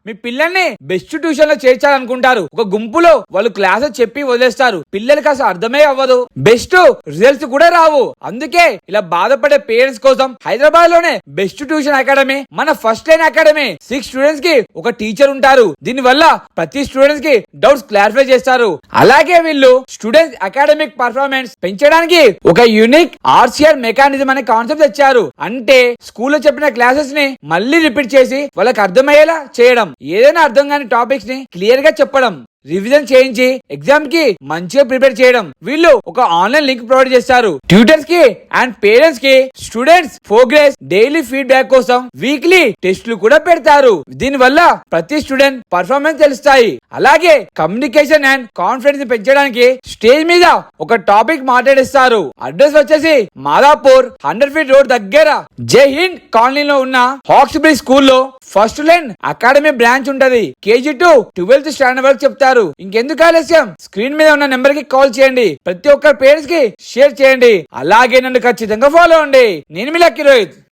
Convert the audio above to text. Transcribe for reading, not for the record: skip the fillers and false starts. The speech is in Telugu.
మీ పిల్లల్ని బెస్ట్ ట్యూషన్ లో చేర్చాలనుకుంటారు. ఒక గుంపులో వాళ్ళు క్లాసెస్ చెప్పి వదిలేస్తారు. పిల్లలకి అసలు అర్థమే అవ్వదు, బెస్ట్ రిజల్ట్స్ కూడా రావు. అందుకే ఇలా బాధపడే పేరెంట్స్ కోసం హైదరాబాద్ లోనే బెస్ట్ ట్యూషన్ అకాడమీ మన ఫస్ట్ లైన్ అకాడమీ. 6 స్టూడెంట్స్ కి ఒక టీచర్ ఉంటారు. దీని వల్ల ప్రతి స్టూడెంట్స్ కి డౌట్స్ క్లారిఫై చేస్తారు. అలాగే వీళ్ళు స్టూడెంట్స్ అకాడమిక్ పర్ఫార్మెన్స్ పెంచడానికి ఒక యూనిక్ ఆర్సిఆర్ మెకానిజం అనే కాన్సెప్ట్ తెచ్చారు. అంటే స్కూల్లో చెప్పిన క్లాసెస్ ని మళ్ళీ రిపీట్ చేసి వాళ్ళకి అర్థమయ్యేలా చేయడం, ఏదైనా అర్థం కాని టాపిక్స్ ని క్లియర్ గా చెప్పడం, రివిజన్ చేయించి ఎగ్జామ్ కి మంచిగా ప్రిపేర్ చేయడం. వీళ్ళు ఒక ఆన్లైన్ లింక్ ప్రొవైడ్ చేస్తారు. ట్యూటర్స్ కి అండ్ పేరెంట్స్ కి స్టూడెంట్స్ ప్రోగ్రెస్ డైలీ ఫీడ్బ్యాక్ కోసం వీక్లీ టెస్టులు కూడా పెడతారు. దీని వల్ల ప్రతి స్టూడెంట్ పర్ఫార్మెన్స్ తెలుస్తాయి. అలాగే కమ్యూనికేషన్ అండ్ కాన్ఫిడెన్స్ ని పెంచడానికి స్టేజ్ మీద ఒక టాపిక్ మాట్లాడిస్తారు. అడ్రస్ వచ్చేసి మాదాపూర్ 100 ఫీట్ రోడ్ దగ్గర జై హింద్ కాలనీలో ఉన్న హాక్స్బరీ స్కూల్లో ఫస్ట్ లైన్ అకాడమీ బ్రాంచ్ ఉంటది. KG to 12th స్టాండర్డ్ వరకు చెప్తారు. ఇంకెందుకు ఆలస్యం, స్క్రీన్ మీద ఉన్న నెంబర్ కి కాల్ చేయండి. ప్రతి ఒక్కరి పేరెంట్స్ కి షేర్ చేయండి. అలాగే నన్ను ఖచ్చితంగా ఫాలో అవ్వండి. నేను మీ లక్కీ రోహిత్.